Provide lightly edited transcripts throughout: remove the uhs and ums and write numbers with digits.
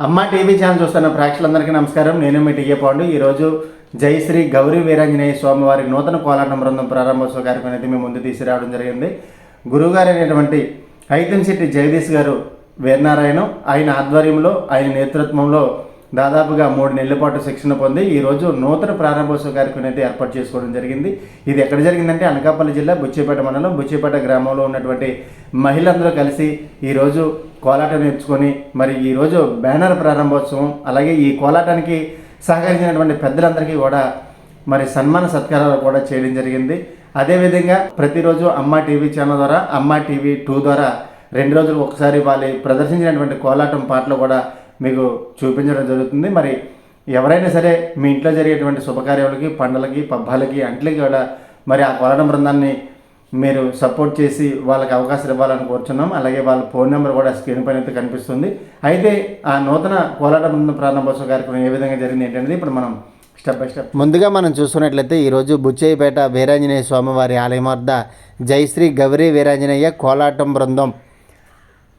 అమ్మ TV channel చూస్తున్న ప్రేక్షకులందరికీ నమస్కారం. నేను మీ టీఏ పాండు. ఈరోజు జై శ్రీ గౌరీ వీరాంజనేయ స్వామి వారి నూతన కోలాటం బృందం ప్రారంభోత్సవ కార్యక్రమం అయితే మేము ముందు తీసుకురావడం జరిగింది. గురువుగారు అయినటువంటి ఐతంశెట్టి జగదీష్ గారు వీరనారాయణ ఆయన ఆధ్వర్యంలో ఆయన నేతృత్వంలో దాదాపుగా 3 నెలల పాటు శిక్షణ పొంది ఈరోజు నూతన ప్రారంభోత్సవ కార్యక్రమం అయితే ఏర్పాటు చేసుకోవడం జరిగింది. ఇది ఎక్కడ జరిగిందంటే అనకాపల్లి జిల్లా బుచ్చేపేట మండలం బుచ్చేపేట గ్రామంలో ఉన్నటువంటి మహిళలందరూ కలిసి ఈరోజు కోలాటం నేర్చుకొని మరి ఈరోజు బ్యానర్ ప్రారంభోత్సవం అలాగే ఈ కోలాటానికి సహకరించినటువంటి పెద్దలందరికీ కూడా మరి సన్మాన సత్కారాలు కూడా చేయడం జరిగింది. అదేవిధంగా ప్రతిరోజు అమ్మ టీవీ ఛానల్ ద్వారా అమ్మ టీవీ 2 ద్వారా 2 రోజులు ఒకసారి వాళ్ళు ప్రదర్శించినటువంటి కోలాటం పాటలు కూడా మీకు చూపించడం జరుగుతుంది. మరి ఎవరైనా సరే మీ ఇంట్లో జరిగేటువంటి శుభకార్యాలకి పండుగలకి పబ్బాలకి అంట్లకి కూడా మరి ఆ కోలాటం బృందాన్ని మీరు సపోర్ట్ చేసి వాళ్ళకి అవకాశం ఇవ్వాలని కోరుచున్నాం. అలాగే వాళ్ళ ఫోన్ నెంబర్ కూడా స్క్రీన్ పైన అయితే కనిపిస్తుంది. అయితే ఆ నూతన కోలాటం బృందం ప్రారంభోత్సవ కార్యక్రమం ఏ విధంగా జరిగింది ఏంటనేది ఇప్పుడు మనం స్టెప్ బై స్టెప్ ముందుగా మనం చూసుకున్నట్లయితే ఈరోజు బుచ్చేపేట వీరాంజనేయ స్వామి వారి ఆలయం వద్ద జయశ్రీ గౌరీ వీరాంజనేయ కోలాటం బృందం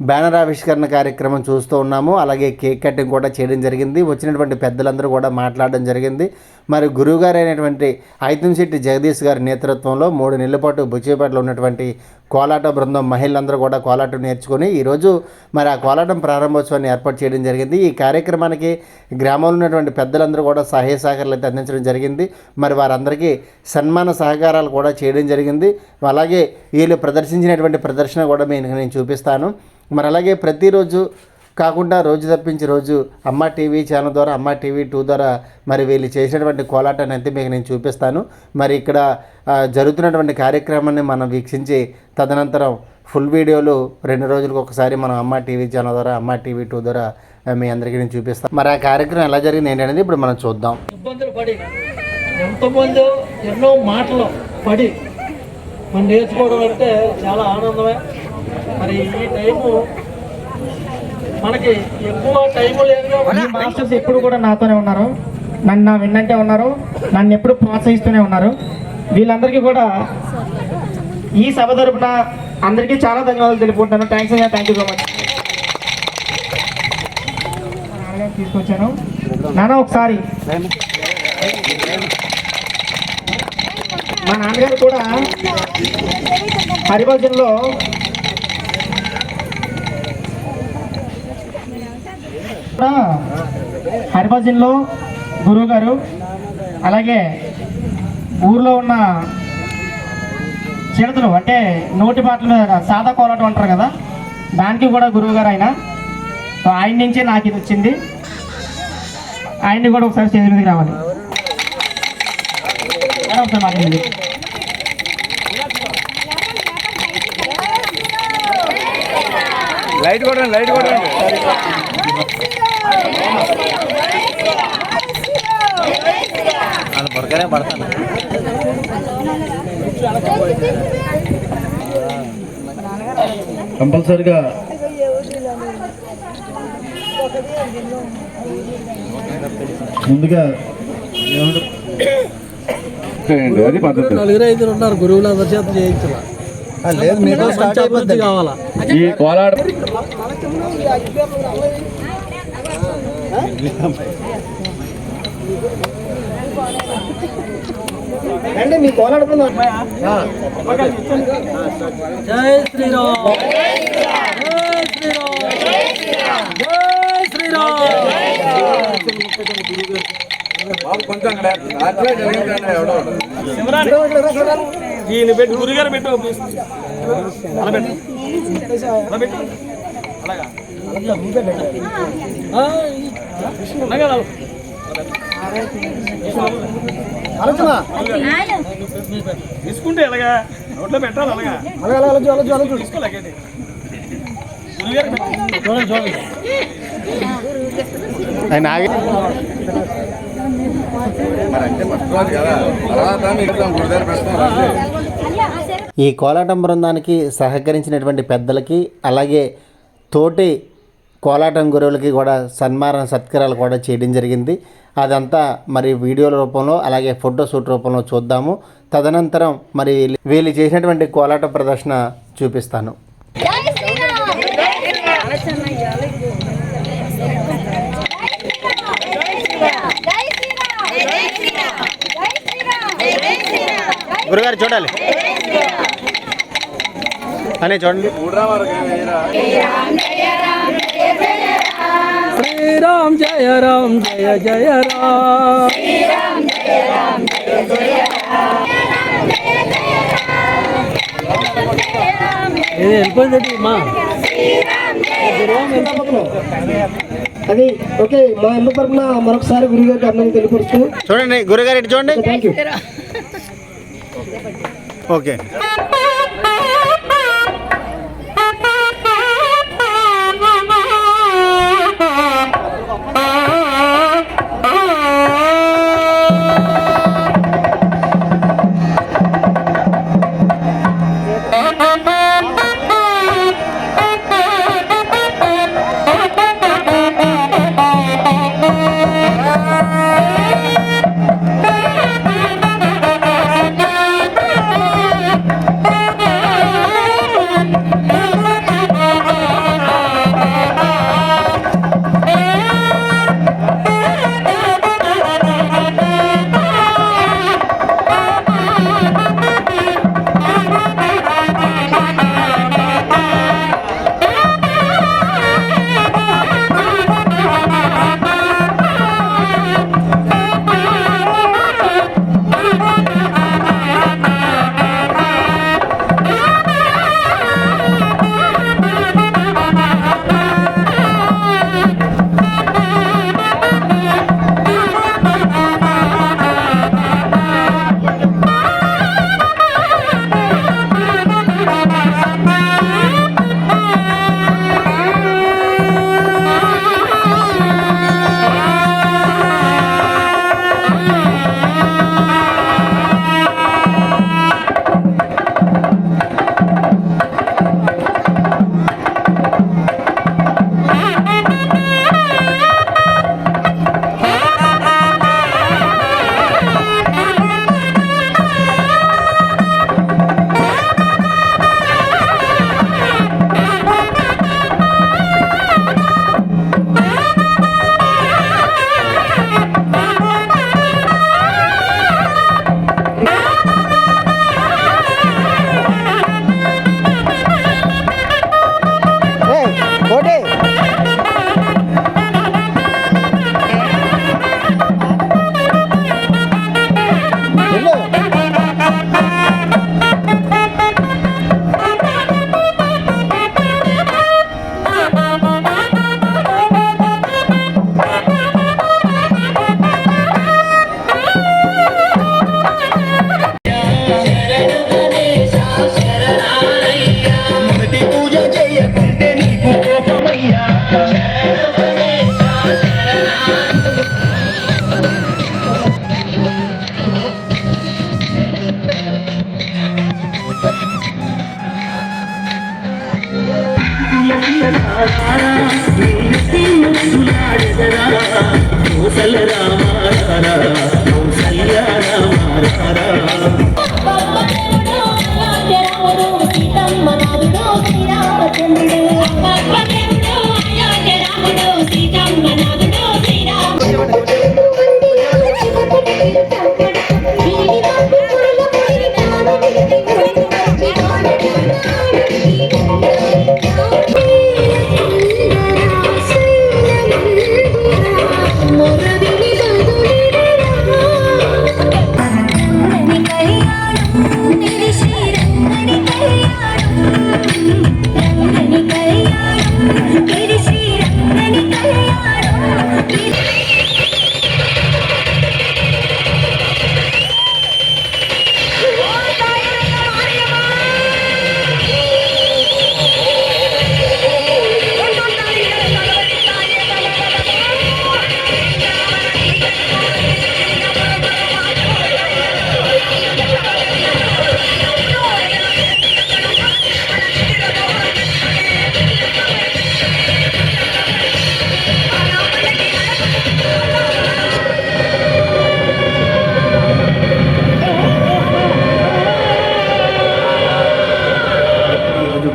బ్యానర్ ఆవిష్కరణ కార్యక్రమం చూస్తూ ఉన్నాము. అలాగే కేక్ కటింగ్ కూడా చేయడం జరిగింది. వచ్చినటువంటి పెద్దలందరూ కూడా మాట్లాడడం జరిగింది. మరి గురువుగారు అయినటువంటి ఐతంశెట్టి జగదీష్ గారి నేతృత్వంలో 3 నెలల పాటు బుచ్చేపేటలో ఉన్నటువంటి కోలాట బృందం మహిళలందరూ కూడా కోలాటం నేర్చుకొని ఈరోజు మరి ఆ కోలాటం ప్రారంభోత్సవాన్ని ఏర్పాటు చేయడం జరిగింది. ఈ కార్యక్రమానికి గ్రామంలో ఉన్నటువంటి పెద్దలందరూ కూడా సహాయ సహకారాలు అయితే అందించడం జరిగింది. మరి వారందరికీ సన్మాన సహకారాలు కూడా చేయడం జరిగింది. అలాగే వీళ్ళు ప్రదర్శించినటువంటి ప్రదర్శన కూడా నేను చూపిస్తాను. మరి అలాగే ప్రతిరోజు కాకుండా రోజు తప్పించి రోజు అమ్మ టీవీ ఛానల్ ద్వారా అమ్మ టీవీ 2 ద్వారా మరి వీళ్ళు చేసినటువంటి కోలాటాన్ని అయితే మీకు నేను చూపిస్తాను. మరి ఇక్కడ జరుగుతున్నటువంటి కార్యక్రమాన్ని మనం వీక్షించి తదనంతరం ఫుల్ వీడియోలు 2 రోజులకు ఒకసారి మనం అమ్మ టీవీ ఛానల్ ద్వారా అమ్మ టీవీ 2 ద్వారా మీ అందరికీ నేను చూపిస్తాను. మరి ఆ కార్యక్రమం ఎలా జరిగింది ఏంటనేది ఇప్పుడు మనం చూద్దాం. ఇబ్బందులు పడి ఎంతమంది ఎన్నో మాటలు పడి మనం నేర్చుకోవడం అంటే చాలా ఆనందమే. మరి ఈ టైము మనకి ఎక్కువ టైము లేదు. మాస్టర్స్ ఎప్పుడు కూడా నాతోనే ఉన్నారు, నన్ను విన్నంటే ఉన్నారు, నన్ను ఎప్పుడు ప్రోత్సహిస్తూనే ఉన్నారు. వీళ్ళందరికీ కూడా ఈ సభ తరపున అందరికీ చాలా ధన్యవాదాలు తెలుపుకుంటాను. థ్యాంక్స్ అయ్యా, థ్యాంక్ యూ సో మచ్. నాన్నగారు తీసుకొచ్చాను. నాన్న ఒకసారి మా నాన్నగారు కూడా హరిభజన్లో హరిభజన్లో గురువు గారు అలాగే ఊర్లో ఉన్న చిడతలు అంటే నోటి పాటలు సాదా కోలాటం అంటారు కదా, దానికి కూడా గురువు గారు ఆయన. సో ఆయన నుంచే నాకు ఇది వచ్చింది. ఆయన్ని కూడా ఒకసారి స్టేజ్ మీదకి రావాలి. ఒకసారి మాట్లాడండి. లైట్ కొట్టండి, లైట్ కొట్టండి. వాళ్ళు బొరకనే పడతాను. కంపల్సరిగా ముందుగా 4-5 ఉన్నారు గురువులు అందరి చేత చేయించాల. లేదు మీరు స్టార్ట్ అయిపోద్ది కావాలా ఈ కోలాట అంటే మీ కోలాడుకుందాం. జై శ్రీరామ్, జై శ్రీరామ్, జై శ్రీరామ్. ఈయన పెట్టి గురుగారు పెట్టు, అలా పెట్టు, అలా పెట్టు, అలాగా ఆలోచన తీసుకుంటే ఎలాగా నోట్లో పెట్టాలి, అలాగా తీసుకోలేకండి. ఈ కోలాటం బృందానికి సహకరించినటువంటి పెద్దలకి అలాగే తోటి కోలాటం గురువులకి కూడా సన్మాన సత్కారాలు కూడా చేయడం జరిగింది. అదంతా మరి వీడియోల రూపంలో అలాగే ఫోటోషూట్ రూపంలో చూద్దాము. తదనంతరం మరి వీళ్ళు చేసినటువంటి కోలాట ప్రదర్శన చూపిస్తాను. గురుగారు చూడాలి అని చూడండి. శ్రీరామ్ జయ రామ్ జయ జయ రామ్. ఇది వెళ్ళిపోయింది మా అది ఓకే. మా అమ్మ తరఫున మరొకసారి గురుగారికి అన్నం తెలియపరుస్తూ చూడండి గురుగారు ఇటు చూడండి. Thank you. ఓకే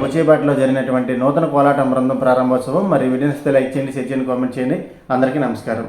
బుచ్చిబాటలో జరిగినటువంటి నూతన కోలాటం బృందం ప్రారంభోత్సవం. మరి వీడియోని లైక్ చేయండి, షేర్ చేయండి, కామెంట్ చేయండి. అందరికీ నమస్కారం.